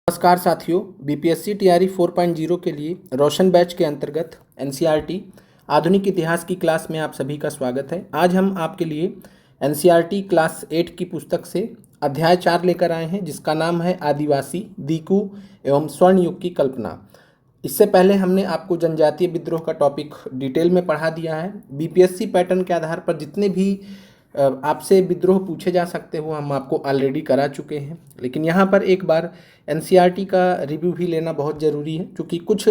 नमस्कार साथियों, BPSC TRE 4.0 के लिए रोशन बैच के अंतर्गत एनसीईआरटी आधुनिक इतिहास की क्लास में आप सभी का स्वागत है। आज हम आपके लिए एनसीईआरटी क्लास 8 की पुस्तक से अध्याय 4 लेकर आए हैं, जिसका नाम है आदिवासी, दीकू एवं स्वर्ण युग की कल्पना। इससे पहले हमने आपको जनजातीय विद्रोह का टॉपिक डिटेल में पढ़ा दिया है। बीपीएससी पैटर्न के आधार पर जितने भी आपसे विद्रोह पूछे जा सकते हो हम आपको ऑलरेडी करा चुके हैं, लेकिन यहाँ पर एक बार एनसीईआरटी का रिव्यू भी लेना बहुत ज़रूरी है, क्योंकि कुछ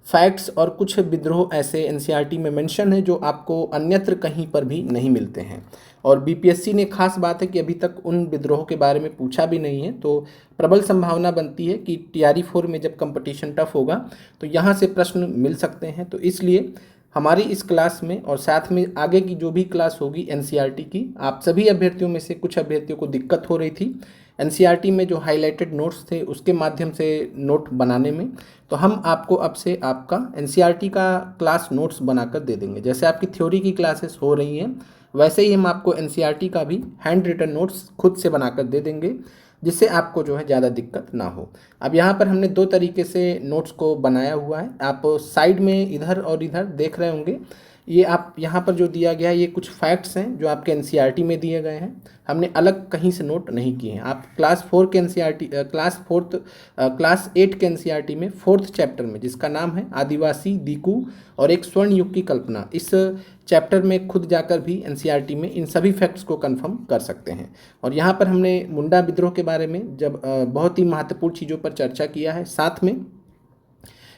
फैक्ट्स और कुछ विद्रोह ऐसे एनसीईआरटी में मेंशन है जो आपको अन्यत्र कहीं पर भी नहीं मिलते हैं। और बीपीएससी ने खास बात है कि अभी तक उन विद्रोह के बारे में पूछा भी नहीं है, तो प्रबल संभावना बनती है कि टीआरई 4 में जब कंपटीशन टफ होगा तो यहाँ से प्रश्न मिल सकते हैं। तो इसलिए हमारी इस क्लास में और साथ में आगे की जो भी क्लास होगी एनसीईआरटी की, आप सभी अभ्यर्थियों में से कुछ अभ्यर्थियों को दिक्कत हो रही थी एनसीईआरटी में जो हाईलाइटेड नोट्स थे उसके माध्यम से नोट बनाने में, तो हम आपको अब से आपका एनसीईआरटी का क्लास नोट्स बनाकर दे देंगे। जैसे आपकी थ्योरी की क्लासेस हो रही हैं वैसे ही हम आपको एनसीईआरटी का भी हैंड रिटन नोट्स खुद से बनाकर दे देंगे, जिससे आपको जो है ज़्यादा दिक्कत ना हो। अब यहाँ पर हमने दो तरीके से नोट्स को बनाया हुआ है। आप साइड में इधर और इधर देख रहे होंगे, ये आप यहाँ पर जो दिया गया है ये कुछ फैक्ट्स हैं जो आपके एनसीईआरटी में दिए गए हैं, हमने अलग कहीं से नोट नहीं किए हैं। आप क्लास 8 के एनसीईआरटी में 4th चैप्टर में, जिसका नाम है आदिवासी, दीकू और एक स्वर्ण युग की कल्पना, इस चैप्टर में खुद जाकर भी एनसीईआरटी में इन सभी फैक्ट्स को कंफर्म कर सकते हैं। और यहाँ पर हमने मुंडा विद्रोह के बारे में जब बहुत ही महत्वपूर्ण चीज़ों पर चर्चा किया है, साथ में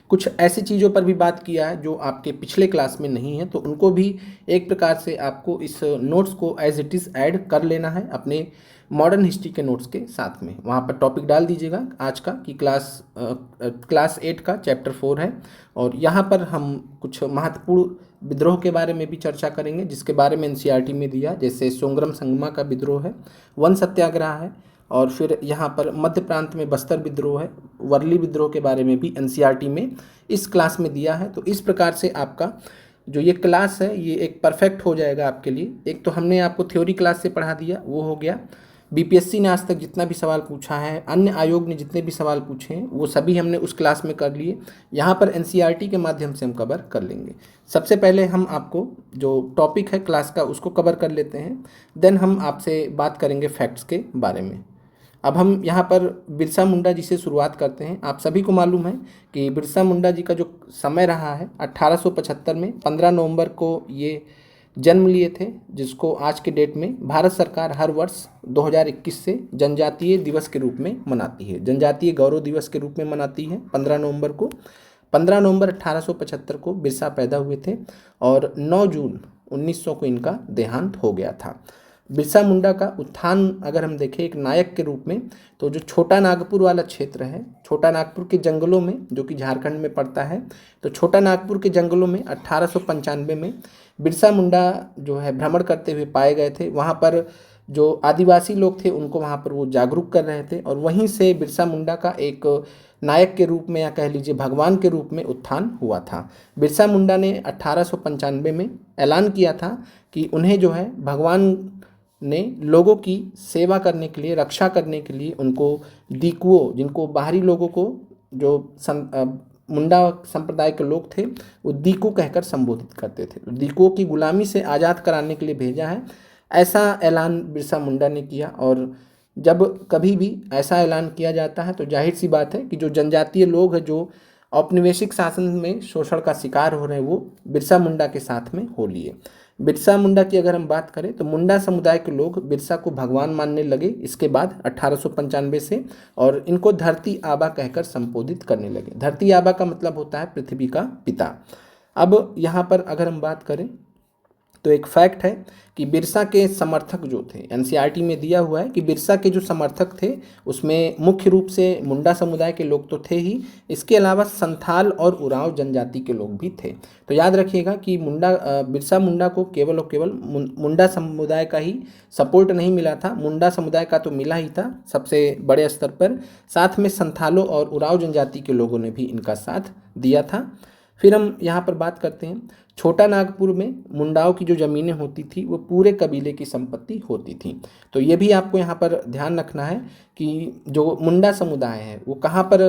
कुछ ऐसी चीज़ों पर भी बात किया है जो आपके पिछले क्लास में नहीं है, तो उनको भी एक प्रकार से आपको इस नोट्स को एज इट इज़ ऐड कर लेना है अपने मॉडर्न हिस्ट्री के नोट्स के साथ में। वहाँ पर टॉपिक डाल दीजिएगा आज का कि क्लास 8 का चैप्टर 4 है, और यहाँ पर हम कुछ महत्वपूर्ण विद्रोह के बारे में भी चर्चा करेंगे जिसके बारे में एनसीईआरटी में दिया, जैसे सोंगरम संगमा का विद्रोह है, वन सत्याग्रह है, और फिर यहाँ पर मध्य प्रांत में बस्तर विद्रोह है, वर्ली विद्रोह के बारे में भी एनसीईआरटी में इस क्लास में दिया है। तो इस प्रकार से आपका जो ये क्लास है ये एक परफेक्ट हो जाएगा आपके लिए। एक तो हमने आपको थ्योरी क्लास से पढ़ा दिया, वो हो गया। बीपीएससी ने आज तक जितना भी सवाल पूछा है, अन्य आयोग ने जितने भी सवाल पूछे हैं, वो सभी हमने उस क्लास में कर लिए। यहाँ पर एनसीईआरटी के माध्यम से हम कवर कर लेंगे। सबसे पहले हम आपको जो टॉपिक है क्लास का उसको कवर कर लेते हैं, देन हम आपसे बात करेंगे फैक्ट्स के बारे में। अब हम यहाँ पर बिरसा मुंडा जी से शुरुआत करते हैं। आप सभी को मालूम है कि बिरसा मुंडा जी का जो समय रहा है 1875 में 15 नवंबर को ये जन्म लिए थे, जिसको आज के डेट में भारत सरकार हर वर्ष 2021 से जनजातीय दिवस के रूप में मनाती है, जनजातीय गौरव दिवस के रूप में मनाती है 15 नवंबर को। 15 नवंबर 1875 को बिरसा पैदा हुए थे और 9 जून 1900 को इनका देहांत हो गया था। बिरसा मुंडा का उत्थान अगर हम देखें एक नायक के रूप में, तो जो छोटा नागपुर वाला क्षेत्र है, छोटा नागपुर के जंगलों में, जो कि झारखंड में पड़ता है, तो छोटा नागपुर के जंगलों में 1895 में बिरसा मुंडा जो है भ्रमण करते हुए पाए गए थे। वहाँ पर जो आदिवासी लोग थे उनको वहाँ पर वो जागरूक कर रहे थे, और वहीं से बिरसा मुंडा का एक नायक के रूप में या कह लीजिए भगवान के रूप में उत्थान हुआ था। बिरसा मुंडा ने 1895 में ऐलान किया था कि उन्हें जो है भगवान ने लोगों की सेवा करने के लिए, रक्षा करने के लिए उनको दीकुओं, जिनको बाहरी लोगों को जो मुंडा संप्रदाय के लोग थे वो दीकू कहकर संबोधित करते थे, दीकुओं की गुलामी से आज़ाद कराने के लिए भेजा है, ऐसा ऐलान बिरसा मुंडा ने किया। और जब कभी भी ऐसा ऐलान किया जाता है तो जाहिर सी बात है कि जो जनजातीय लोग हैं जो औपनिवेशिक शासन में शोषण का शिकार हो रहे हैं वो बिरसा मुंडा के साथ में हो लिए। बिरसा मुंडा की अगर हम बात करें तो मुंडा समुदाय के लोग बिरसा को भगवान मानने लगे इसके बाद 1895 से, और इनको धरती आबा कहकर संबोधित करने लगे। धरती आबा का मतलब होता है पृथ्वी का पिता। अब यहाँ पर अगर हम बात करें तो एक फैक्ट है कि बिरसा के समर्थक जो थे, एनसीईआरटी में दिया हुआ है कि बिरसा के जो समर्थक थे उसमें मुख्य रूप से मुंडा समुदाय के लोग तो थे ही, इसके अलावा संथाल और उरांव जनजाति के लोग भी थे। तो याद रखिएगा कि बिरसा मुंडा को केवल और केवल मुंडा समुदाय का ही सपोर्ट नहीं मिला था, मुंडा समुदाय का तो मिला ही था सबसे बड़े स्तर पर, साथ में संथालों और उरांव जनजाति के लोगों ने भी इनका साथ दिया था। फिर हम यहाँ पर बात करते हैं छोटा नागपुर में मुंडाओं की जो ज़मीनें होती थी वो पूरे कबीले की संपत्ति होती थी। तो ये भी आपको यहाँ पर ध्यान रखना है कि जो मुंडा समुदाय है वो कहाँ पर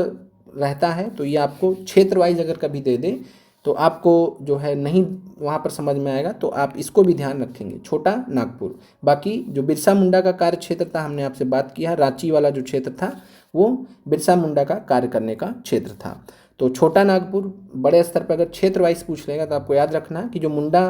रहता है, तो ये आपको क्षेत्र वाइज अगर कभी दे दे तो आपको जो है नहीं वहाँ पर समझ में आएगा, तो आप इसको भी ध्यान रखेंगे, छोटा नागपुर। बाकी जो बिरसा मुंडा का कार्य क्षेत्र था, हमने आपसे बात किया, रांची वाला जो क्षेत्र था वो बिरसा मुंडा का कार्य करने का क्षेत्र था। तो छोटा नागपुर बड़े स्तर पर अगर क्षेत्र वाइज पूछ लेगा तो आपको याद रखना है कि जो मुंडा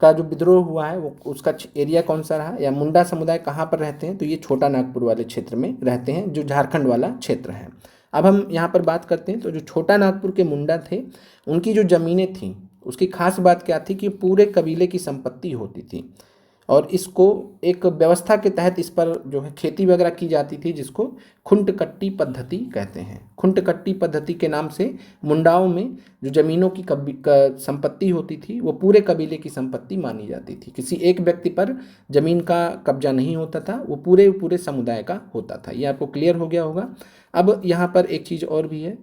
का जो विद्रोह हुआ है वो उसका एरिया कौन सा रहा, या मुंडा समुदाय कहाँ पर रहते हैं, तो ये छोटा नागपुर वाले क्षेत्र में रहते हैं जो झारखंड वाला क्षेत्र है। अब हम यहाँ पर बात करते हैं, तो जो छोटा नागपुर के मुंडा थे उनकी जो ज़मीनें थीं उसकी खास बात क्या थी कि पूरे कबीले की संपत्ति होती थी, और इसको एक व्यवस्था के तहत इस पर जो है खेती वगैरह की जाती थी, जिसको खुंटकट्टी पद्धति कहते हैं। खुंटकट्टी पद्धति के नाम से मुंडाओं में जो ज़मीनों की संपत्ति होती थी वो पूरे कबीले की संपत्ति मानी जाती थी। किसी एक व्यक्ति पर ज़मीन का कब्जा नहीं होता था, वो पूरे पूरे समुदाय का होता था। ये आपको क्लियर हो गया होगा। अब यहाँ पर एक चीज़ और भी है,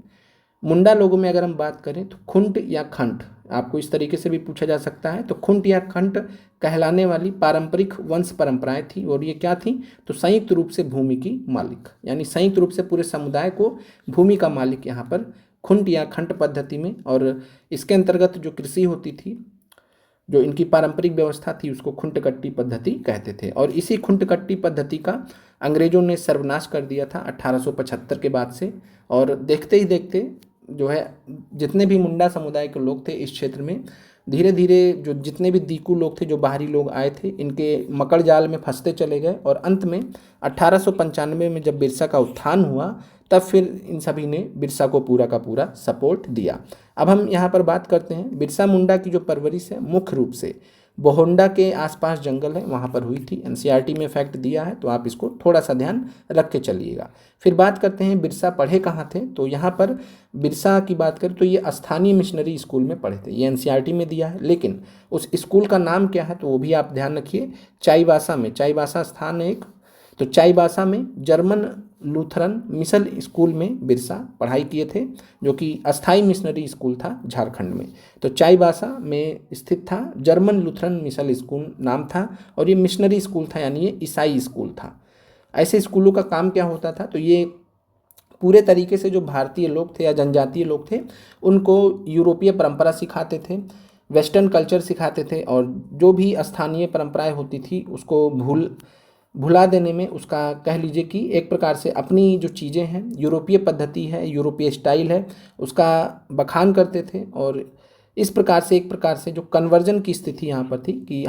मुंडा लोगों में अगर हम बात करें तो खुंट या खंट, आपको इस तरीके से भी पूछा जा सकता है। तो खुंट या खंट कहलाने वाली पारंपरिक वंश परंपराएं थी, और ये क्या थी, तो संयुक्त रूप से भूमि की मालिक, यानी संयुक्त रूप से पूरे समुदाय को भूमि का मालिक यहाँ पर खुंट या खंट पद्धति में। और इसके अंतर्गत जो कृषि होती थी, जो इनकी पारंपरिक व्यवस्था थी, उसको खुंटकट्टी पद्धति कहते थे। और इसी खुंटकट्टी पद्धति का अंग्रेजों ने सर्वनाश कर दिया था 1875 के बाद से। और देखते ही देखते जो है जितने भी मुंडा समुदाय के लोग थे इस क्षेत्र में, धीरे धीरे जो जितने भी दीकू लोग थे, जो बाहरी लोग आए थे, इनके मकड़ जाल में फंसते चले गए। और अंत में 1895 में जब बिरसा का उत्थान हुआ, तब फिर इन सभी ने बिरसा को पूरा का पूरा सपोर्ट दिया। अब हम यहाँ पर बात करते हैं बिरसा मुंडा की जो परवरिश है, मुख्य रूप से बोहोंडा के आसपास जंगल है वहाँ पर हुई थी। एनसीईआरटी में फैक्ट दिया है, तो आप इसको थोड़ा सा ध्यान रख के चलिएगा। फिर बात करते हैं बिरसा पढ़े कहाँ थे, तो यहाँ पर बिरसा की बात करें तो ये स्थानीय मिशनरी स्कूल में पढ़े थे। ये एनसीईआरटी में दिया है, लेकिन उस स्कूल का नाम क्या है तो वो भी आप ध्यान रखिए। चाईबासा में, चाईबासा स्थान है एक, तो चाईबासा में जर्मन लूथरन मिशन स्कूल में बिरसा पढ़ाई किए थे, जो कि अस्थाई मिशनरी स्कूल था झारखंड में। तो चाईबासा में स्थित था, जर्मन लूथरन मिशन स्कूल नाम था, और ये मिशनरी स्कूल था, यानी ये ईसाई स्कूल था। ऐसे स्कूलों का काम क्या होता था, तो ये पूरे तरीके से जो भारतीय लोग थे या जनजातीय लोग थे उनको यूरोपीय परंपरा सिखाते थे, वेस्टर्न कल्चर सिखाते थे, और जो भी स्थानीय परंपराएं होती थी उसको भुला देने में, उसका कह लीजिए कि एक प्रकार से अपनी जो चीज़ें हैं, यूरोपीय पद्धति है, यूरोपीय स्टाइल है, उसका बखान करते थे। और इस प्रकार से एक प्रकार से जो कन्वर्जन की स्थिति यहाँ पर थी कि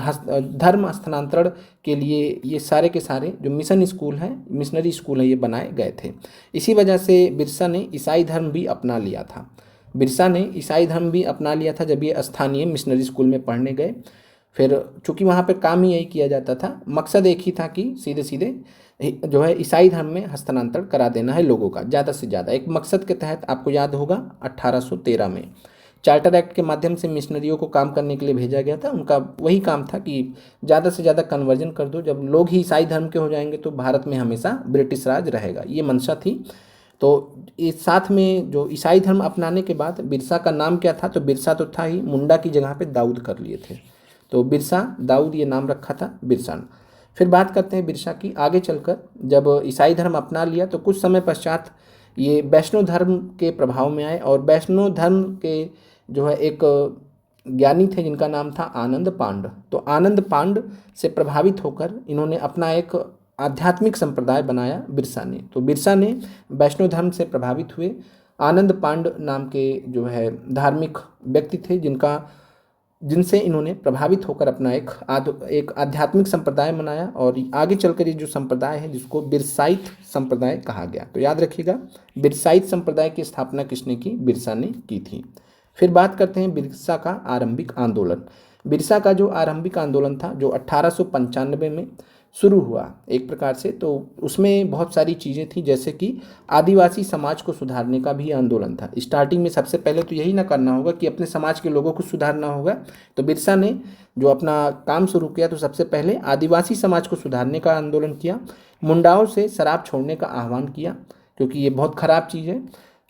धर्म हस्तांतरण के लिए ये सारे के सारे जो मिशन स्कूल हैं, मिशनरी स्कूल हैं, ये बनाए गए थे। इसी वजह से बिरसा ने ईसाई धर्म भी अपना लिया था। बिरसा ने ईसाई धर्म भी अपना लिया था जब ये स्थानीय मिशनरी स्कूल में पढ़ने गए। फिर चूंकि वहाँ पे काम ही यही किया जाता था, मकसद एक ही था कि सीधे सीधे जो है ईसाई धर्म में हस्तांतरण करा देना है लोगों का ज़्यादा से ज़्यादा। एक मकसद के तहत आपको याद होगा 1813 में चार्टर एक्ट के माध्यम से मिशनरियों को काम करने के लिए भेजा गया था। उनका वही काम था कि ज़्यादा से ज़्यादा कन्वर्जन कर दो, जब लोग ही ईसाई धर्म के हो जाएंगे तो भारत में हमेशा ब्रिटिश राज रहेगा, ये मंशा थी। तो इस साथ में जो ईसाई धर्म अपनाने के बाद बिरसा का नाम क्या था, तो बिरसा तो था ही, मुंडा की जगह पे दाऊद कर लिए थे, तो बिरसा दाऊद ये नाम रखा था बिरसा। फिर बात करते हैं बिरसा की। आगे चलकर जब ईसाई धर्म अपना लिया तो कुछ समय पश्चात ये वैष्णव धर्म के प्रभाव में आए, और वैष्णव धर्म के जो है एक ज्ञानी थे जिनका नाम था आनंद पांड। तो आनंद पांड से प्रभावित होकर इन्होंने अपना एक आध्यात्मिक संप्रदाय बनाया बिरसा ने। तो बिरसा ने वैष्णव धर्म से प्रभावित हुए। आनंद पांड नाम के जो है धार्मिक व्यक्ति थे जिनसे इन्होंने प्रभावित होकर अपना एक आध्यात्मिक संप्रदाय बनाया, और आगे चलकर ये जो संप्रदाय है जिसको बिरसाइत संप्रदाय कहा गया। तो याद रखिएगा, बिरसाइत संप्रदाय की स्थापना किसने की, बिरसा ने की थी। फिर बात करते हैं बिरसा का आरंभिक आंदोलन। बिरसा का जो आरंभिक आंदोलन था जो 1895 में शुरू हुआ एक प्रकार से, तो उसमें बहुत सारी चीज़ें थी, जैसे कि आदिवासी समाज को सुधारने का भी आंदोलन था। स्टार्टिंग में सबसे पहले तो यही ना करना होगा कि अपने समाज के लोगों को सुधारना होगा, तो बिरसा ने जो अपना काम शुरू किया तो सबसे पहले आदिवासी समाज को सुधारने का आंदोलन किया। मुंडाओं से शराब छोड़ने का आह्वान किया, क्योंकि ये बहुत ख़राब चीज़ है।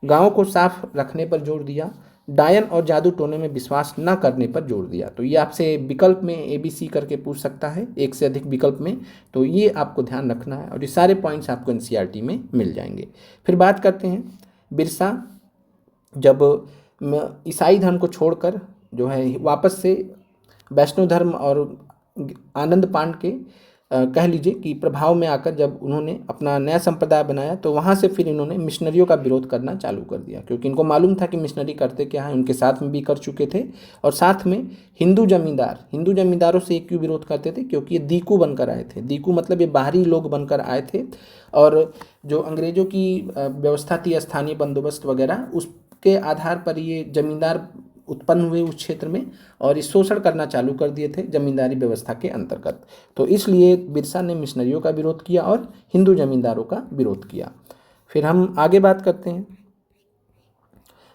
गाँव को साफ रखने पर जोर दिया। डायन और जादू टोने में विश्वास न करने पर जोर दिया। तो ये आपसे विकल्प में ABC करके पूछ सकता है, एक से अधिक विकल्प में, तो ये आपको ध्यान रखना है और ये सारे पॉइंट्स आपको NCERT में मिल जाएंगे। फिर बात करते हैं बिरसा जब ईसाई धर्म को छोड़कर जो है वापस से वैष्णव धर्म और आनंद पांड के कह लीजिए कि प्रभाव में आकर जब उन्होंने अपना नया संप्रदाय बनाया, तो वहाँ से फिर इन्होंने मिशनरियों का विरोध करना चालू कर दिया, क्योंकि इनको मालूम था कि मिशनरी करते क्या है, उनके साथ में भी कर चुके थे। और साथ में हिंदू जमींदारों से क्यों विरोध करते थे, क्योंकि ये दीकू बनकर आए थे। दीकू मतलब ये बाहरी लोग बनकर आए थे, और जो अंग्रेजों की व्यवस्था थी स्थानीय बंदोबस्त वगैरह, उसके आधार पर ये जमींदार उत्पन्न हुए उस क्षेत्र में, और इस शोषण करना चालू कर दिए थे जमींदारी व्यवस्था के अंतर्गत। तो इसलिए बिरसा ने मिशनरियों का विरोध किया और हिंदू जमींदारों का विरोध किया। फिर हम आगे बात करते हैं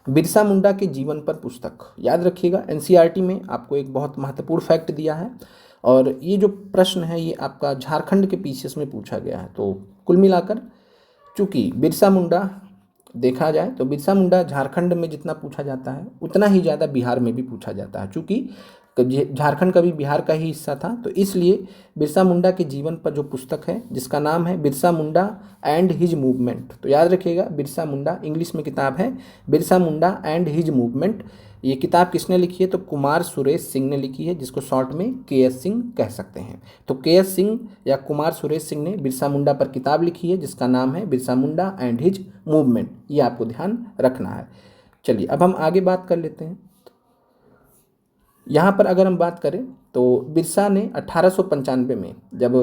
बिरसा मुंडा के जीवन पर पुस्तक। याद रखिएगा NCERT में आपको एक बहुत महत्वपूर्ण फैक्ट दिया है, और ये जो प्रश्न है ये आपका झारखंड के पीसीएस में पूछा गया है। तो कुल मिलाकर चूँकि बिरसा मुंडा देखा जाए तो बिरसा मुंडा झारखंड में जितना पूछा जाता है उतना ही ज़्यादा बिहार में भी पूछा जाता है। चूँकि झारखंड कभी बिहार का ही हिस्सा था, तो इसलिए बिरसा मुंडा के जीवन पर जो पुस्तक है जिसका नाम है Birsa Munda and his movement. तो याद रखिएगा बिरसा मुंडा, इंग्लिश में किताब है Birsa Munda and his movement. ये किताब किसने लिखी है, तो कुमार सुरेश सिंह ने लिखी है, जिसको शॉर्ट में KS सिंह कह सकते हैं। तो KS सिंह या कुमार सुरेश सिंह ने बिरसा मुंडा पर किताब लिखी है जिसका नाम है Birsa Munda and his movement. ये आपको ध्यान रखना है। चलिए अब हम आगे बात कर लेते हैं। यहाँ पर अगर हम बात करें तो बिरसा ने 1895 में जब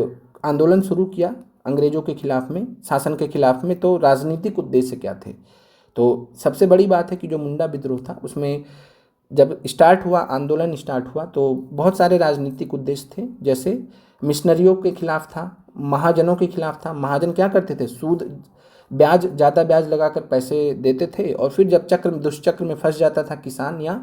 आंदोलन शुरू किया अंग्रेजों के खिलाफ में, शासन के खिलाफ में, तो राजनीतिक उद्देश्य क्या थे। तो सबसे बड़ी बात है कि जो मुंडा विद्रोह था उसमें जब स्टार्ट हुआ, आंदोलन स्टार्ट हुआ, तो बहुत सारे राजनीतिक उद्देश्य थे। जैसे मिशनरियों के खिलाफ था, महाजनों के खिलाफ था। महाजन क्या करते थे, सूद ब्याज, ज़्यादा ब्याज लगाकर पैसे देते थे, और फिर जब दुष्चक्र में फंस जाता था किसान या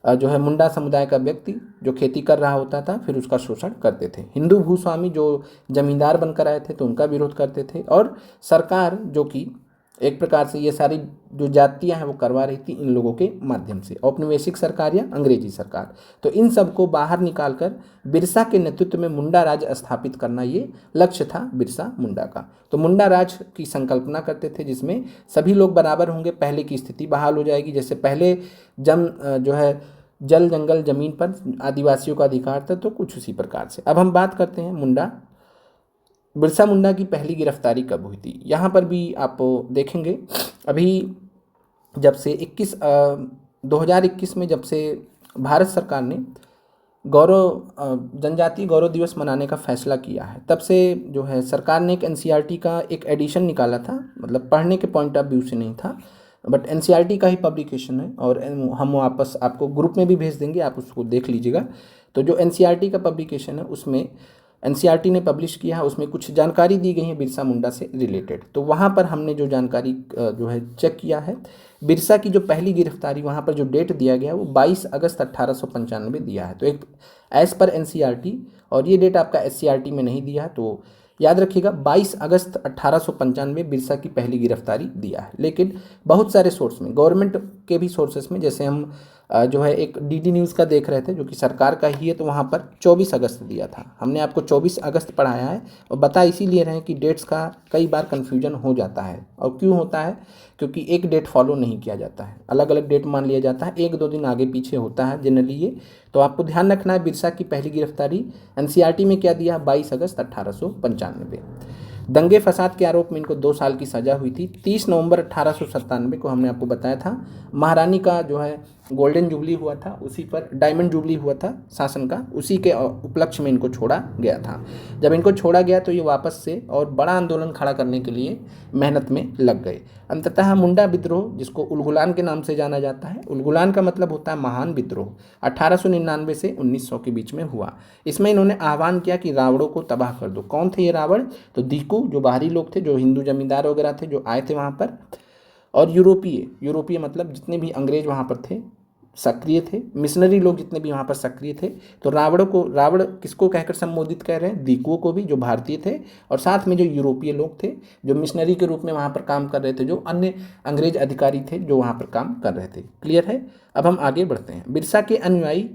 जो है मुंडा समुदाय का व्यक्ति जो खेती कर रहा होता था, फिर उसका शोषण करते थे। हिंदू भूस्वामी जो जमींदार बनकर आए थे तो उनका विरोध करते थे, और सरकार जो कि एक प्रकार से ये सारी जो जातियां हैं वो करवा रही थी इन लोगों के माध्यम से, औपनिवेशिक सरकार या अंग्रेजी सरकार। तो इन सबको बाहर निकालकर बिरसा के नेतृत्व में मुंडा राज स्थापित करना ये लक्ष्य था बिरसा मुंडा का। तो मुंडा राज की संकल्पना करते थे जिसमें सभी लोग बराबर होंगे, पहले की स्थिति बहाल हो जाएगी। जैसे पहले जो है जल जंगल जमीन पर आदिवासियों का अधिकार था, तो कुछ उसी प्रकार से। अब हम बात करते हैं बिरसा मुंडा की पहली गिरफ्तारी कब हुई थी। यहाँ पर भी आप देखेंगे अभी जब से 2021 में जब से भारत सरकार ने जनजातीय गौरव दिवस मनाने का फैसला किया है, तब से जो है सरकार ने एक NCERT का एक एडिशन निकाला था। मतलब पढ़ने के पॉइंट ऑफ व्यू से नहीं था, बट NCERT का ही पब्लिकेशन है, और हम वापस आपको ग्रुप में भी भेज देंगे, आप उसको देख लीजिएगा। तो जो NCERT का पब्लिकेशन है उसमें NCERT ने पब्लिश किया है, उसमें कुछ जानकारी दी गई है बिरसा मुंडा से रिलेटेड। तो वहाँ पर हमने जो जानकारी जो है चेक किया है, बिरसा की जो पहली गिरफ्तारी वहाँ पर जो डेट दिया गया है वो 22 अगस्त 1895 दिया है। तो एक एज पर NCERT, और ये डेट आपका SCERT में नहीं दिया है, तो याद रखिएगा 22 अगस्त 1895 बिरसा की पहली गिरफ्तारी दिया है। लेकिन बहुत सारे सोर्स में, गवर्नमेंट के भी सोर्सेस में, जैसे हम जो है एक DD न्यूज़ का देख रहे थे जो कि सरकार का ही है, तो वहाँ पर 24 अगस्त दिया था। हमने आपको 24 अगस्त पढ़ाया है, और बता इसीलिए रहे हैं कि डेट्स का कई बार कन्फ्यूजन हो जाता है। और क्यों होता है, क्योंकि एक डेट फॉलो नहीं किया जाता है, अलग अलग डेट मान लिया जाता है, 1-2 दिन आगे पीछे होता है जनरली ये। तो आपको ध्यान रखना है बिरसा की पहली गिरफ्तारी NCERT में क्या दिया, 22 अगस्त 1895। दंगे फसाद के आरोप में इनको 2 साल की सज़ा हुई थी। 30 नवंबर 1897 को हमने आपको बताया था महारानी का जो है गोल्डन जुबली हुआ था, उसी पर डायमंड जुबली हुआ था शासन का, उसी के उपलक्ष्य में इनको छोड़ा गया था। जब इनको छोड़ा गया तो ये वापस से और बड़ा आंदोलन खड़ा करने के लिए मेहनत में लग गए। अंततः मुंडा विद्रोह, जिसको उलगुलान के नाम से जाना जाता है, उलगुलान का मतलब होता है महान विद्रोह, 1899 से 1900 के बीच में हुआ। इसमें इन्होंने आह्वान किया कि रावणों को तबाह कर दो। कौन थे ये रावण, तो दीकू जो बाहरी लोग थे, जो हिंदू जमींदार वगैरह थे जो आए थे वहाँ पर, और यूरोपीय मतलब जितने भी अंग्रेज वहाँ पर थे, सक्रिय थे, मिशनरी लोग जितने भी वहाँ पर सक्रिय थे। तो रावण किसको कहकर संबोधित कर रहे हैं? दीकुओं को भी, जो भारतीय थे, और साथ में जो यूरोपीय लोग थे जो मिशनरी के रूप में वहाँ पर काम कर रहे थे, जो अन्य अंग्रेज अधिकारी थे जो वहाँ पर काम कर रहे थे। क्लियर है? अब हम आगे बढ़ते हैं। बिरसा के अनुयायी,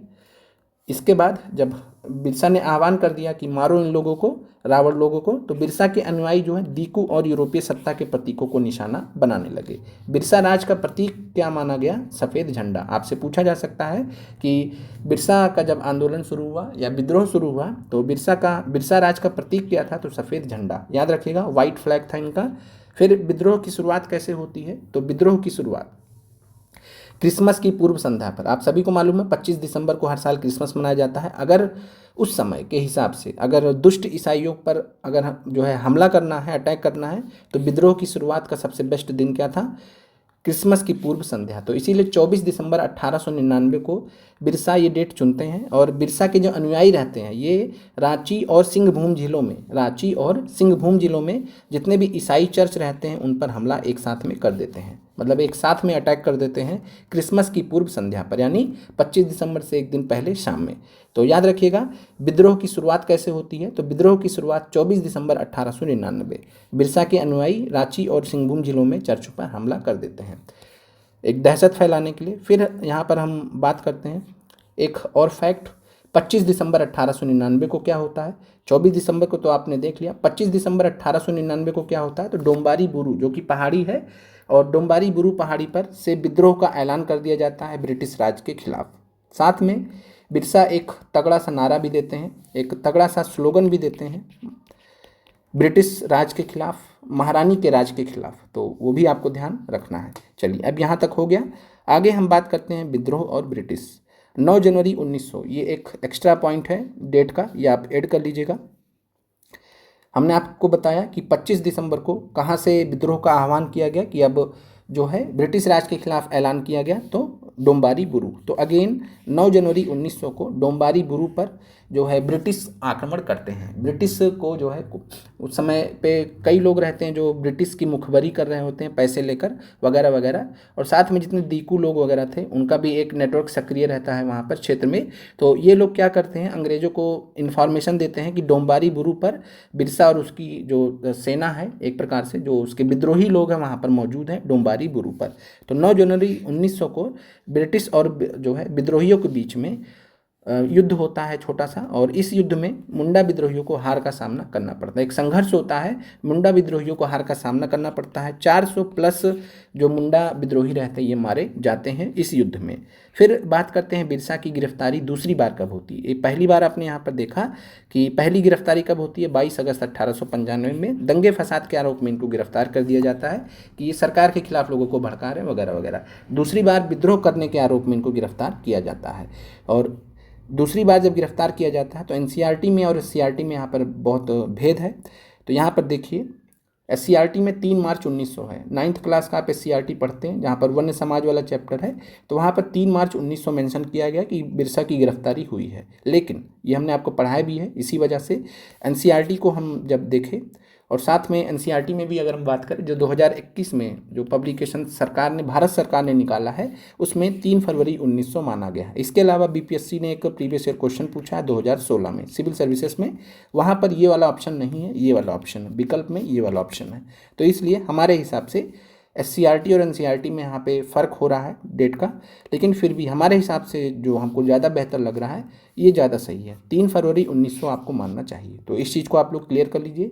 इसके बाद जब बिरसा ने आह्वान कर दिया कि मारो इन लोगों को, रावण लोगों को, तो बिरसा के अनुयायी जो है दीकू और यूरोपीय सत्ता के प्रतीकों को निशाना बनाने लगे। बिरसा राज का प्रतीक क्या माना गया? सफ़ेद झंडा। आपसे पूछा जा सकता है कि बिरसा का जब आंदोलन शुरू हुआ या विद्रोह शुरू हुआ तो बिरसा राज का प्रतीक क्या था? तो सफ़ेद झंडा। याद रखिएगा, व्हाइट फ्लैग था इनका। फिर विद्रोह की शुरुआत कैसे होती है? तो विद्रोह की शुरुआत क्रिसमस की पूर्व संध्या पर। आप सभी को मालूम है 25 दिसंबर को हर साल क्रिसमस मनाया जाता है। अगर उस समय के हिसाब से अगर दुष्ट ईसाइयों पर अगर जो है हमला करना है, अटैक करना है, तो विद्रोह की शुरुआत का सबसे बेस्ट दिन क्या था? क्रिसमस की पूर्व संध्या। तो इसीलिए 24 दिसंबर 1899 को बिरसा ये डेट चुनते हैं। और बिरसा के जो अनुयायी रहते हैं ये रांची और सिंहभूम जिलों में जितने भी ईसाई चर्च रहते हैं उन पर हमला एक साथ में कर देते हैं, मतलब एक साथ में अटैक कर देते हैं क्रिसमस की पूर्व संध्या पर, यानी 25 दिसंबर से एक दिन पहले शाम में। तो याद रखिएगा विद्रोह की शुरुआत कैसे होती है? तो विद्रोह की शुरुआत 24 दिसंबर 1899, बिरसा के अनुयायी रांची और सिंहभूम जिलों में चर्चों पर हमला कर देते हैं एक दहशत फैलाने के लिए। फिर यहाँ पर हम बात करते हैं एक और फैक्ट। 25 दिसंबर 1899 को क्या होता है? 24 दिसंबर को तो आपने देख लिया, 25 दिसंबर 1899 को क्या होता है? तो डोम्बारी बुरू, जो कि पहाड़ी है, और डोम्बारी बुरू पहाड़ी पर से विद्रोह का ऐलान कर दिया जाता है ब्रिटिश राज के खिलाफ। साथ में बिरसा एक तगड़ा सा नारा भी देते हैं, एक तगड़ा सा स्लोगन भी देते हैं ब्रिटिश राज के खिलाफ, महारानी के राज के खिलाफ। तो वो भी आपको ध्यान रखना है। चलिए, अब यहाँ तक हो गया। आगे हम बात करते हैं विद्रोह और ब्रिटिश। 9 जनवरी 1900, ये एक एक्स्ट्रा पॉइंट है डेट का, ये आप ऐड कर लीजिएगा। हमने आपको बताया कि 25 दिसंबर को कहाँ से विद्रोह का आह्वान किया गया, कि अब जो है ब्रिटिश राज के खिलाफ ऐलान किया गया, तो डोम्बारी बुरू। तो अगेन 9 जनवरी 1900 को डोम्बारी बुरू पर जो है ब्रिटिश आक्रमण करते हैं। ब्रिटिश को जो है उस समय पे कई लोग रहते हैं जो ब्रिटिश की मुखबरी कर रहे होते हैं पैसे लेकर वगैरह वगैरह, और साथ में जितने दीकू लोग वगैरह थे उनका भी एक नेटवर्क सक्रिय रहता है वहाँ पर क्षेत्र में। तो ये लोग क्या करते हैं, अंग्रेज़ों को इन्फॉर्मेशन देते हैं कि डोम्बारी बुरू पर बिरसा और उसकी जो सेना है, एक प्रकार से जो उसके विद्रोही लोग हैं वहाँ पर मौजूद हैं डोम्बारी बुरू पर। तो 9 जनवरी 1900 को ब्रिटिश और जो है विद्रोहियों के बीच में युद्ध होता है छोटा सा, और इस युद्ध में मुंडा विद्रोहियों को हार का सामना करना पड़ता है। एक संघर्ष होता है, मुंडा विद्रोहियों को हार का सामना करना पड़ता है। 400 प्लस जो मुंडा विद्रोही रहते हैं ये मारे जाते हैं इस युद्ध में। फिर बात करते हैं बिरसा की गिरफ्तारी दूसरी बार कब होती है। पहली बार आपने यहाँ पर देखा कि पहली गिरफ्तारी कब होती है? 22 अगस्त 1895 में दंगे फसाद के आरोप में इनको गिरफ्तार कर दिया जाता है कि ये सरकार के खिलाफ लोगों को भड़का रहे हैं वगैरह वगैरह। दूसरी बार विद्रोह करने के आरोप में इनको गिरफ्तार किया जाता है। और दूसरी बार जब गिरफ्तार किया जाता है तो एनसीईआरटी में और एससीईआरटी में यहाँ पर बहुत भेद है। तो यहाँ पर देखिए, एससीईआरटी में 3 मार्च 1900 है। 9th क्लास का आप एससीईआरटी पढ़ते हैं जहाँ पर वन्य समाज वाला चैप्टर है, तो वहाँ पर 3 मार्च 1900 मेंशन किया गया कि बिरसा की गिरफ्तारी हुई है। लेकिन ये हमने आपको पढ़ाया भी है, इसी वजह से एनसीईआरटी को हम जब देखें, और साथ में एनसीईआरटी में भी अगर हम बात करें जो 2021 में जो पब्लिकेशन भारत सरकार ने निकाला है उसमें 3 फरवरी 1900 माना गया है। इसके अलावा बीपीएससी ने एक प्रीवियस ईयर क्वेश्चन पूछा है 2016 में सिविल सर्विसेज में, वहाँ पर ये वाला ऑप्शन नहीं है, ये वाला ऑप्शन है, विकल्प में ये वाला ऑप्शन है। तो इसलिए हमारे हिसाब से एससीईआरटी और एनसीईआरटी में यहाँ पे फ़र्क हो रहा है डेट का, लेकिन फिर भी हमारे हिसाब से जो हमको ज़्यादा बेहतर लग रहा है ये ज़्यादा सही है। 3 फरवरी 1900 आपको मानना चाहिए। तो इस चीज़ को आप लोग क्लियर कर लीजिए,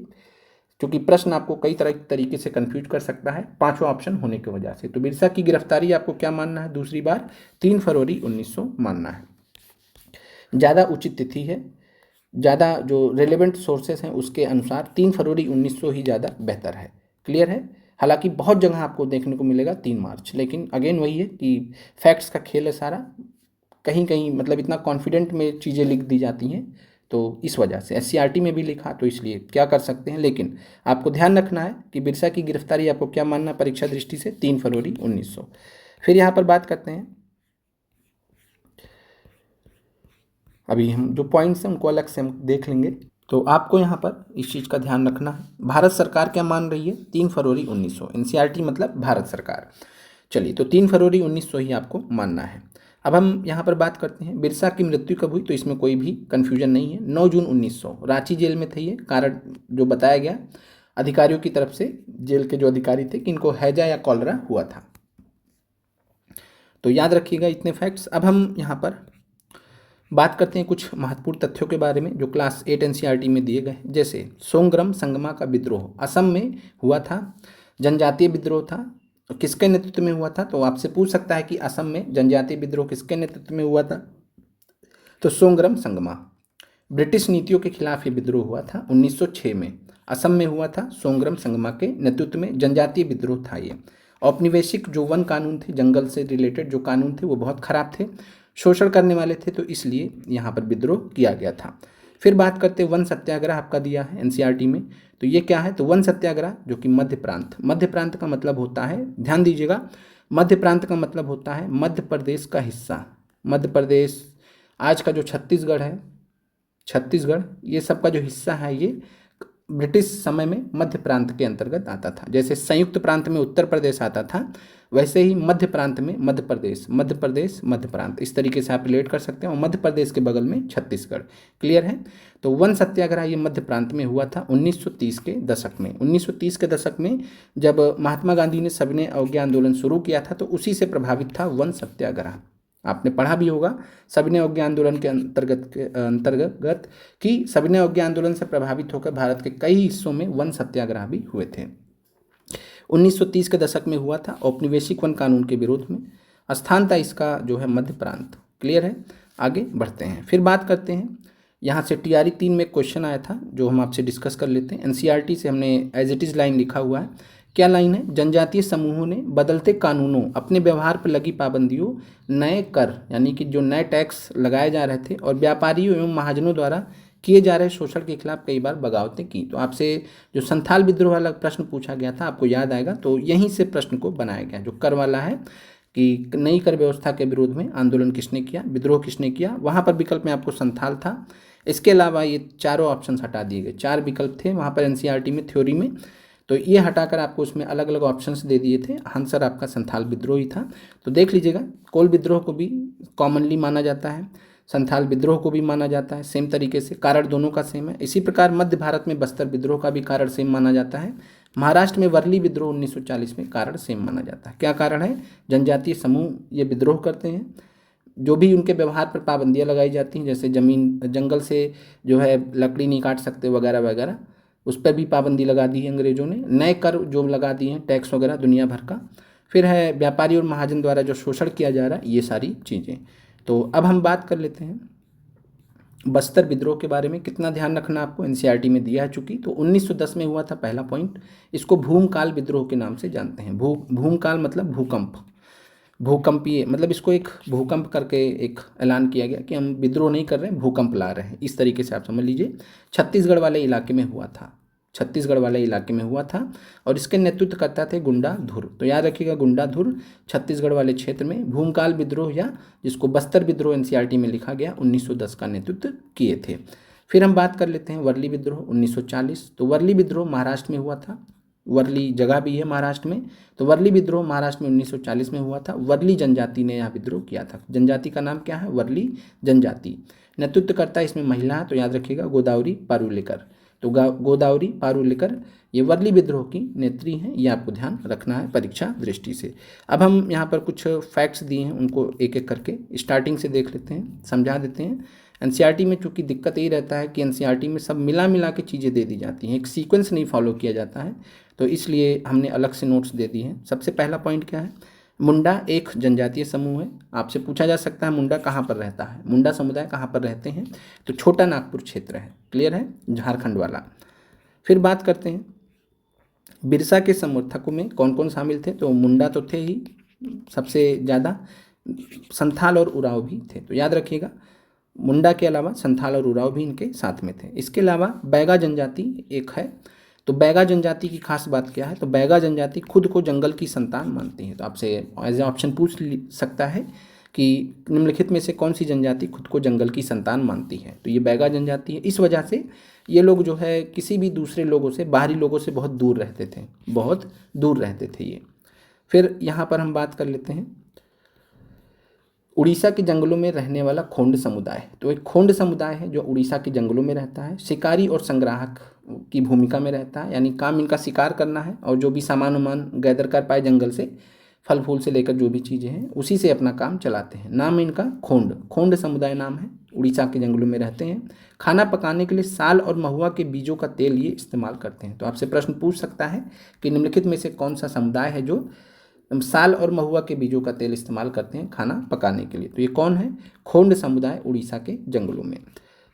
क्योंकि प्रश्न आपको कई तरीके से कंफ्यूज कर सकता है 5वां ऑप्शन होने की वजह से। तो बिरसा की गिरफ्तारी आपको क्या मानना है? दूसरी बार 3 फरवरी 1900 मानना है। ज़्यादा उचित तिथि है, ज़्यादा जो रेलेवेंट सोर्सेस हैं उसके अनुसार 3 फरवरी 1900 ही ज़्यादा बेहतर है। क्लियर है? हालांकि बहुत जगह आपको देखने को मिलेगा 3 मार्च, लेकिन अगेन वही है कि फैक्ट्स का खेल है सारा, कहीं कहीं मतलब इतना कॉन्फिडेंट में चीज़ें लिख दी जाती हैं, तो इस वजह से एससीईआरटी में भी लिखा, तो इसलिए क्या कर सकते हैं। लेकिन आपको ध्यान रखना है कि बिरसा की गिरफ्तारी आपको क्या मानना परीक्षा दृष्टि से 3 फरवरी 1900। फिर यहाँ पर बात करते हैं, अभी हम जो पॉइंट्स हैं उनको अलग से हम देख लेंगे। तो आपको यहाँ पर इस चीज़ का ध्यान रखना है, भारत सरकार क्या मान रही है? 3 फरवरी 1900। एनसीईआरटी मतलब भारत सरकार। चलिए, तो 3 फरवरी 1900 ही आपको मानना है। अब हम यहाँ पर बात करते हैं बिरसा की मृत्यु कब हुई, तो इसमें कोई भी कन्फ्यूजन नहीं है। 9 जून 1900 रांची जेल में थे ये। कारण जो बताया गया अधिकारियों की तरफ से, जेल के जो अधिकारी थे, कि इनको हैजा या कॉलरा हुआ था। तो याद रखिएगा इतने फैक्ट्स। अब हम यहाँ पर बात करते हैं कुछ महत्वपूर्ण तथ्यों के बारे में जो क्लास 8 एनसीईआरटी में दिए गए। जैसे सोंग्रम संगमा का विद्रोह असम में हुआ था, जनजातीय विद्रोह था। किसके नेतृत्व में हुआ था, तो आपसे पूछ सकता है कि असम में जनजातीय विद्रोह किसके नेतृत्व में हुआ था, तो सोंग्रम संगमा। ब्रिटिश नीतियों के खिलाफ ये विद्रोह हुआ था 1906 में, असम में हुआ था। सोंग्रम संगमा के नेतृत्व में जनजातीय विद्रोह था ये। औपनिवेशिक जो वन कानून थे, जंगल से रिलेटेड जो कानून थे वो बहुत खराब थे, शोषण करने वाले थे, तो इसलिए यहाँ पर विद्रोह किया गया था। फिर बात करते हैं वन सत्याग्रह आपका दिया है एनसीईआरटी में, तो ये क्या है, तो वन सत्याग्रह जो कि मध्य प्रांत, मध्य प्रांत का मतलब होता है, ध्यान दीजिएगा, मध्य प्रांत का मतलब होता है मध्य प्रदेश का हिस्सा। मध्य प्रदेश आज का जो छत्तीसगढ़ है, छत्तीसगढ़, ये सब का जो हिस्सा है ये ब्रिटिश समय में मध्य प्रांत के अंतर्गत आता था। जैसे संयुक्त प्रांत में उत्तर प्रदेश आता था, वैसे ही मध्य प्रांत में मध्य प्रदेश, मध्य प्रदेश, मध्य प्रांत, इस तरीके से आप रिलेट कर सकते हैं। और मध्य प्रदेश के बगल में छत्तीसगढ़। क्लियर है। तो वन सत्याग्रह ये मध्य प्रांत में हुआ था 1930 के दशक में। 1930 के दशक में जब महात्मा गांधी ने सविनय अवज्ञा आंदोलन शुरू किया था, तो उसी से प्रभावित था वन सत्याग्रह। आपने पढ़ा भी होगा सविनय अवज्ञा आंदोलन के अंतर्गत कि सविनय अवज्ञा आंदोलन से प्रभावित होकर भारत के कई हिस्सों में वन सत्याग्रह भी हुए थे। 1930 के दशक में हुआ था औपनिवेशिक वन कानून के विरोध में। स्थान था इसका जो है मध्य प्रांत। क्लियर है। आगे बढ़ते हैं, फिर बात करते हैं। यहाँ से टीआरई 3 में क्वेश्चन आया था जो हम आपसे डिस्कस कर लेते हैं। एनसीईआरटी से हमने एज इट इज़ लाइन लिखा हुआ है। क्या लाइन है, जनजातीय समूहों ने बदलते कानूनों, अपने व्यवहार पर लगी पाबंदियों, नए कर यानी कि जो नए टैक्स लगाए जा रहे थे, और व्यापारियों एवं महाजनों द्वारा किए जा रहे शोषण के खिलाफ कई बार बगावतें की। तो आपसे जो संथाल विद्रोह वाला प्रश्न पूछा गया था, आपको याद आएगा, तो यहीं से प्रश्न को बनाया गया जो कर वाला है कि नई कर व्यवस्था के विरोध में आंदोलन किसने किया, विद्रोह किसने किया। वहाँ पर विकल्प में आपको संथाल था। इसके अलावा ये चारों ऑप्शन हटा दिए गए, 4 विकल्प थे वहाँ पर एनसीईआरटी में थ्योरी में, तो ये हटाकर आपको उसमें अलग अलग ऑप्शंस दे दिए थे। आंसर आपका संथाल विद्रोह ही था। तो देख लीजिएगा, कोल विद्रोह को भी कॉमनली माना जाता है, संथाल विद्रोह को भी माना जाता है सेम तरीके से, कारण दोनों का सेम है। इसी प्रकार मध्य भारत में बस्तर विद्रोह का भी कारण सेम माना जाता है। महाराष्ट्र में वर्ली विद्रोह 1940 में कारण सेम माना जाता है। क्या कारण है, जनजातीय समूह ये विद्रोह करते हैं, जो भी उनके व्यवहार पर पाबंदियाँ लगाई जाती हैं, जैसे जमीन जंगल से जो है लकड़ी नहीं काट सकते वगैरह वगैरह, उस पर भी पाबंदी लगा दी है अंग्रेज़ों ने। नए कर जो लगा दिए हैं, टैक्स वगैरह दुनिया भर का। फिर है व्यापारी और महाजन द्वारा जो शोषण किया जा रहा है, ये सारी चीज़ें। तो अब हम बात कर लेते हैं बस्तर विद्रोह के बारे में। कितना ध्यान रखना आपको, एनसीईआरटी में दिया है चूंकि। तो 1910 में हुआ था पहला पॉइंट। इसको भूमकाल विद्रोह के नाम से जानते हैं। भूमकाल मतलब भूकंप, भूकंपीय मतलब इसको एक भूकंप करके एक ऐलान किया गया कि हम विद्रोह नहीं कर रहे हैं, भूकंप ला रहे हैं, इस तरीके से आप समझ लीजिए। छत्तीसगढ़ वाले इलाके में हुआ था, छत्तीसगढ़ वाले इलाके में हुआ था, और इसके नेतृत्व करता थे गुंडाधुर। तो याद रखिएगा, गुंडाधुर छत्तीसगढ़ वाले क्षेत्र में भूमकाल विद्रोह या जिसको बस्तर विद्रोह एनसीईआरटी में लिखा गया 1910 का नेतृत्व किए थे। फिर हम बात कर लेते हैं वर्ली विद्रोह 1940। तो वर्ली विद्रोह महाराष्ट्र में हुआ था, वर्ली जगह भी है महाराष्ट्र में। तो वर्ली विद्रोह महाराष्ट्र में 1940 में हुआ था। वर्ली जनजाति ने यहाँ विद्रोह किया था। जनजाति का नाम क्या है, वर्ली जनजाति। नेतृत्व करता है इसमें महिला है, तो याद रखिएगा गोदावरी पारुलेकर। तो गोदावरी पारुलेकर ये वर्ली विद्रोह की नेत्री हैं, ये आपको ध्यान रखना है परीक्षा दृष्टि से। अब हम यहाँ पर कुछ फैक्ट्स दिए हैं, उनको एक एक करके स्टार्टिंग से देख लेते हैं, समझा देते हैं। एनसीईआरटी में चूंकि दिक्कत यही रहता है कि एनसीईआरटी में सब मिला मिला के चीज़ें दे दी जाती हैं, एक सीक्वेंस नहीं फॉलो किया जाता है, तो इसलिए हमने अलग से नोट्स दे दिए हैं। सबसे पहला पॉइंट क्या है, मुंडा एक जनजातीय समूह है। आपसे पूछा जा सकता है मुंडा कहाँ पर रहता है, मुंडा समुदाय कहाँ पर रहते हैं, तो छोटा नागपुर क्षेत्र है। क्लियर है, झारखंड वाला। फिर बात करते हैं बिरसा के समर्थकों में कौन कौन शामिल थे, तो मुंडा तो थे ही सबसे ज़्यादा, संथाल और उराव भी थे। तो याद रखिएगा, मुंडा के अलावा संथाल और उराव भी इनके साथ में थे। इसके अलावा बैगा जनजाति एक है। तो बैगा जनजाति की खास बात क्या है, तो बैगा जनजाति खुद को जंगल की संतान मानती है। तो आपसे एज ए ऑप्शन पूछ सकता है कि निम्नलिखित में से कौन सी जनजाति खुद को जंगल की संतान मानती है, तो ये बैगा जनजाति है। इस वजह से ये लोग जो है किसी भी दूसरे लोगों से, बाहरी लोगों से बहुत दूर रहते थे, बहुत दूर रहते थे ये। फिर यहाँ पर हम बात कर लेते हैं उड़ीसा के जंगलों में रहने वाला खोंड समुदाय। तो एक खोंड समुदाय है जो उड़ीसा के जंगलों में रहता है, शिकारी और संग्राहक की भूमिका में रहता है, यानी काम इनका शिकार करना है और जो भी सामान वामान गैदर कर पाए जंगल से, फल फूल से लेकर जो भी चीज़ें हैं उसी से अपना काम चलाते हैं। नाम है इनका खोंड, खोंड समुदाय नाम है, उड़ीसा के जंगलों में रहते हैं। खाना पकाने के लिए साल और महुआ के बीजों का तेल ये इस्तेमाल करते हैं। तो आपसे प्रश्न पूछ सकता है कि निम्नलिखित में से कौन सा समुदाय है जो साल और महुआ के बीजों का तेल इस्तेमाल करते हैं खाना पकाने के लिए। तो ये कौन है? खोंड समुदाय उड़ीसा के जंगलों में।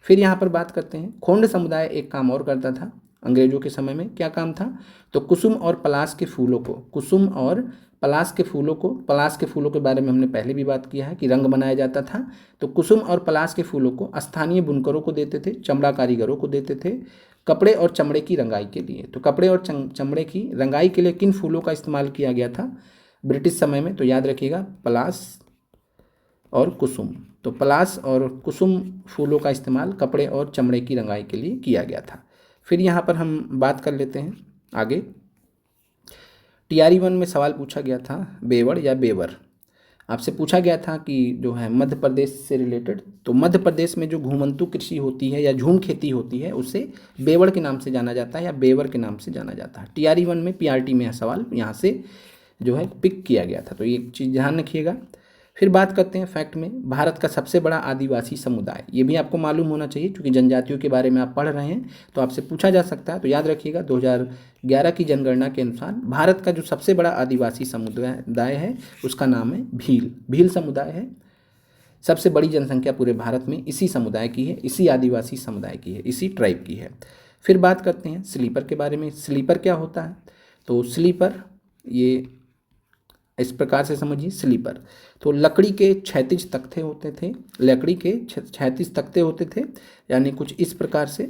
फिर यहाँ पर बात करते हैं, खोंड समुदाय एक काम और करता था अंग्रेजों के समय में। क्या काम था? तो कुसुम और पलाश के फूलों को, कुसुम और पलाश के फूलों को, पलाश के फूलों के बारे में हमने पहले भी बात किया है कि रंग बनाया जाता था। तो कुसुम और पलाश के फूलों को स्थानीय बुनकरों को देते थे, चमड़ा कारीगरों को देते थे कपड़े और चमड़े की रंगाई के लिए। तो कपड़े और चमड़े की रंगाई के लिए किन फूलों का इस्तेमाल किया गया था ब्रिटिश समय में? तो याद रखिएगा, पलाश और कुसुम। तो पलाश और कुसुम फूलों का इस्तेमाल कपड़े और चमड़े की रंगाई के लिए किया गया था। फिर यहाँ पर हम बात कर लेते हैं आगे। टीआरई 1 में सवाल पूछा गया था बेवड़ या बेवर। आपसे पूछा गया था कि जो है मध्य प्रदेश से रिलेटेड, तो मध्य प्रदेश में जो घूमंतु कृषि होती है या झूम खेती होती है उसे बेवड़ के नाम से जाना जाता है या बेवर के नाम से जाना जाता है। टीआरई 1 में पीआरटी में सवाल यहाँ से जो है पिक किया गया था, तो ये चीज़ ध्यान रखिएगा। फिर बात करते हैं फैक्ट में, भारत का सबसे बड़ा आदिवासी समुदाय। ये भी आपको मालूम होना चाहिए क्योंकि जनजातियों के बारे में आप पढ़ रहे हैं तो आपसे पूछा जा सकता है। तो याद रखिएगा 2011 की जनगणना के अनुसार भारत का जो सबसे बड़ा आदिवासी समुदाय है उसका नाम है भील। भील समुदाय है, सबसे बड़ी जनसंख्या पूरे भारत में इसी समुदाय की है, इसी आदिवासी समुदाय की है, इसी ट्राइब की है। फिर बात करते हैं स्लीपर के बारे में। स्लीपर क्या होता है? तो स्लीपर ये इस प्रकार से समझिए, स्लीपर तो लकड़ी के क्षैतिज तख्ते होते थे, लकड़ी के क्षैतिज तख्ते होते थे, यानी कुछ इस प्रकार से,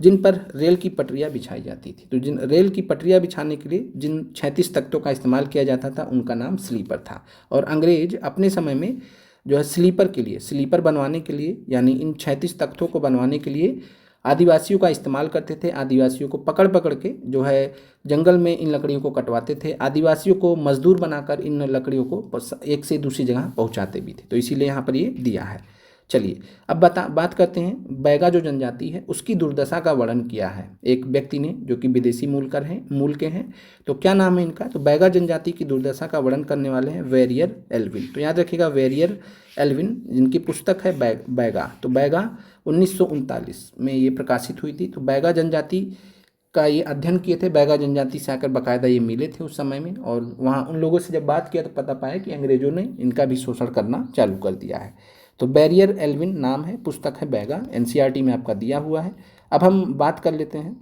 जिन पर रेल की पटरियां बिछाई जाती थी। तो जिन रेल की पटरियां बिछाने के लिए जिन क्षैतिज तख्तों का इस्तेमाल किया जाता था उनका नाम स्लीपर था। और अंग्रेज अपने समय में जो है स्लीपर के लिए, स्लीपर बनवाने के लिए, यानी इन क्षैतिज तख्तों को बनवाने के लिए आदिवासियों का इस्तेमाल करते थे। आदिवासियों को पकड़ पकड़ के जो है जंगल में इन लकड़ियों को कटवाते थे, आदिवासियों को मजदूर बनाकर इन लकड़ियों को एक से दूसरी जगह पहुंचाते भी थे। तो इसीलिए यहाँ पर ये दिया है। चलिए अब बात करते हैं बैगा जो जनजाति है उसकी दुर्दशा का वर्णन किया है एक व्यक्ति ने जो कि विदेशी मूल के हैं। तो क्या नाम है इनका? तो बैगा जनजाति की दुर्दशा का वर्णन करने वाले हैं वेरियर एल्विन। तो याद रखिएगा वेरियर एल्विन, जिनकी पुस्तक है बैगा। तो बैगा 1939 में ये प्रकाशित हुई थी। तो बैगा जनजाति का ये अध्ययन किए थे, बैगा जनजाति से आकर बाकायदा ये मिले थे उस समय में, और वहाँ उन लोगों से जब बात किया तो पता पाया कि अंग्रेजों ने इनका भी शोषण करना चालू कर दिया है। तो बैरियर एल्विन नाम है, पुस्तक है बैगा, एनसीईआरटी में आपका दिया हुआ है। अब हम बात कर लेते हैं,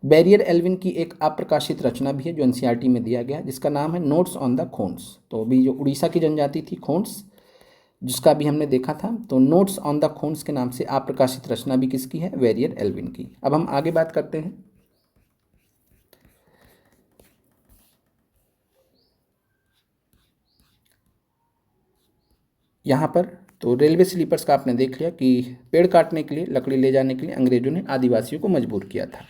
बैरियर एल्विन की एक अप्रकाशित रचना भी है जो एनसीईआरटी में दिया गया है जिसका नाम है नोट्स ऑन द खोंड्स। तो अभी जो उड़ीसा की जनजाति थी खोंड्स, जिसका भी हमने देखा था, तो नोट्स ऑन द खोंड्स के नाम से अप्रकाशित रचना भी किसकी है? बैरियर एल्विन की। अब हम आगे बात करते हैं, यहाँ पर तो रेलवे स्लीपर्स का आपने देख लिया कि पेड़ काटने के लिए, लकड़ी ले जाने के लिए अंग्रेजों ने आदिवासियों को मजबूर किया था।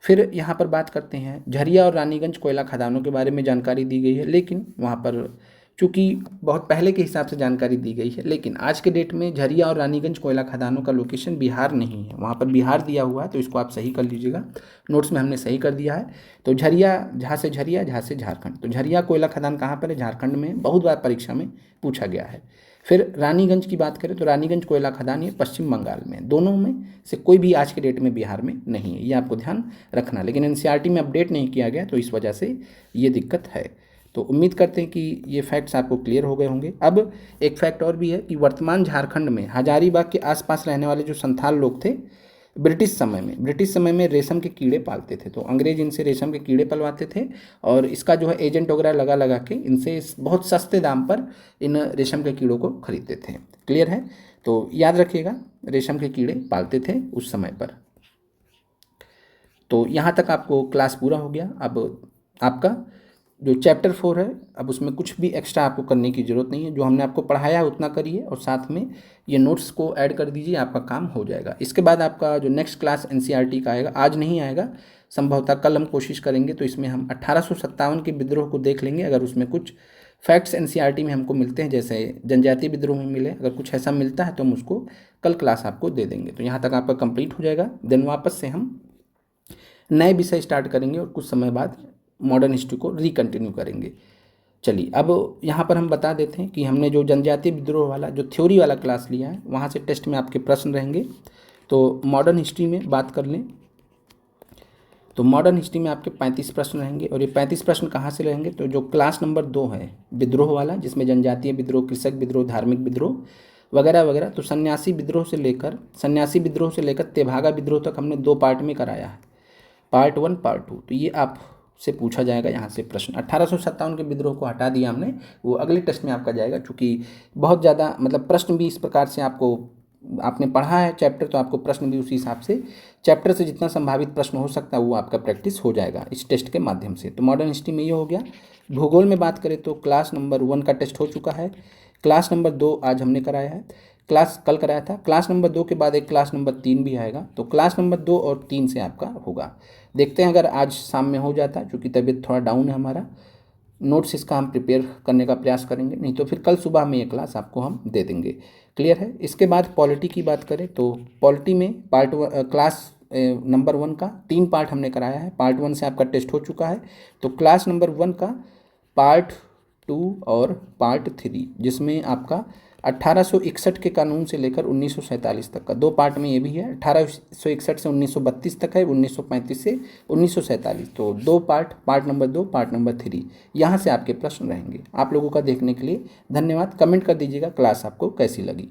फिर यहाँ पर बात करते हैं झरिया और रानीगंज कोयला खदानों के बारे में जानकारी दी गई है, लेकिन वहाँ पर चूँकि बहुत पहले के हिसाब से जानकारी दी गई है, लेकिन आज के डेट में झरिया और रानीगंज कोयला खदानों का लोकेशन बिहार नहीं है, वहाँ पर बिहार दिया हुआ है, तो इसको आप सही कर लीजिएगा। नोट्स में हमने सही कर दिया है। तो झरिया, झा से झारखंड। तो झरिया कोयला खदान कहाँ पर है? झारखंड में, बहुत बार परीक्षा में पूछा गया है। फिर रानीगंज की बात करें तो रानीगंज कोयला खदान ये पश्चिम बंगाल में, दोनों में से कोई भी आज के डेट में बिहार में नहीं है, ये आपको ध्यान रखना। लेकिन एनसीईआरटी में अपडेट नहीं किया गया तो इस वजह से ये दिक्कत है। तो उम्मीद करते हैं कि ये फैक्ट्स आपको क्लियर हो गए होंगे। अब एक फैक्ट और भी है कि वर्तमान झारखंड में हजारीबाग के आसपास रहने वाले जो संथाल लोग थे, ब्रिटिश समय में रेशम के कीड़े पालते थे। तो अंग्रेज इनसे रेशम के कीड़े पलवाते थे और इसका जो है एजेंट वगैरह लगा के इनसे बहुत सस्ते दाम पर इन रेशम के कीड़ों को खरीदते थे। क्लियर है? तो याद रखिएगा, रेशम के कीड़े पालते थे उस समय पर। तो यहाँ तक आपको क्लास पूरा हो गया। अब आपका जो चैप्टर 4 है, अब उसमें कुछ भी एक्स्ट्रा आपको करने की ज़रूरत नहीं है, जो हमने आपको पढ़ाया है उतना करिए और साथ में ये नोट्स को ऐड कर दीजिए, आपका काम हो जाएगा। इसके बाद आपका जो नेक्स्ट क्लास एनसीईआरटी का आएगा, आज नहीं आएगा, संभवतः कल हम कोशिश करेंगे, तो इसमें हम 1857 के विद्रोह को देख लेंगे। अगर उसमें कुछ फैक्ट्स एनसीईआरटी में हमको मिलते हैं, जैसे जनजातीय विद्रोह में मिले, अगर कुछ ऐसा मिलता है तो हम उसको कल क्लास आपको दे देंगे। तो यहाँ तक आपका कंप्लीट हो जाएगा। देन वापस से हम नए विषय स्टार्ट करेंगे और कुछ समय बाद मॉडर्न हिस्ट्री को रिकंटिन्यू करेंगे। चलिए, अब यहाँ पर हम बता देते हैं कि हमने जो जनजातीय विद्रोह वाला जो थ्योरी वाला क्लास लिया है, वहाँ से टेस्ट में आपके प्रश्न रहेंगे। तो मॉडर्न हिस्ट्री में बात कर लें तो मॉडर्न हिस्ट्री में आपके 35 प्रश्न रहेंगे, और ये 35 प्रश्न कहाँ से रहेंगे, तो जो क्लास नंबर 2 है विद्रोह वाला, जिसमें जनजातीय विद्रोह, कृषक विद्रोह, धार्मिक विद्रोह वगैरह वगैरह, तो सन्यासी विद्रोह से लेकर तेभागा विद्रोह तक हमने 2 पार्ट में कराया है, पार्ट 1 पार्ट 2। तो ये आपसे पूछा जाएगा यहाँ से प्रश्न। 1857 के विद्रोह को हटा दिया हमने, वो अगले टेस्ट में आपका जाएगा, चूँकि बहुत ज़्यादा मतलब प्रश्न भी इस प्रकार से आपने पढ़ा है चैप्टर, तो आपको प्रश्न भी उसी हिसाब से चैप्टर से जितना संभावित प्रश्न हो सकता है वो आपका प्रैक्टिस हो जाएगा इस टेस्ट के माध्यम से। तो मॉडर्न हिस्ट्री में ये हो गया। भूगोल में बात करें तो क्लास नंबर 1 का टेस्ट हो चुका है, क्लास नंबर 2 आज हमने कराया है, क्लास कल कराया था। क्लास नंबर 2 के बाद एक क्लास नंबर 3 भी आएगा, तो क्लास नंबर 2 और 3 से आपका होगा। देखते हैं अगर आज शाम में हो जाता है, क्योंकि तबीयत थोड़ा डाउन है हमारा, नोट्स इसका हम प्रिपेयर करने का प्रयास करेंगे, नहीं तो फिर कल सुबह में ये क्लास आपको हम दे देंगे। क्लियर है। इसके बाद पॉलिटी की बात करें तो पॉलिटी में क्लास नंबर 1 का 3 पार्ट हमने कराया है, पार्ट 1 से आपका टेस्ट हो चुका है। तो क्लास नंबर 1 का पार्ट 2 और पार्ट 3, जिसमें आपका 1861 के कानून से लेकर 1947 तक का 2 पार्ट में ये भी है। 1861 से 1932 तक है, 1935 से 1947, तो 2 part, part number 2 part number 3, यहाँ से आपके प्रश्न रहेंगे। आप लोगों का देखने के लिए धन्यवाद। कमेंट कर दीजिएगा क्लास आपको कैसी लगी।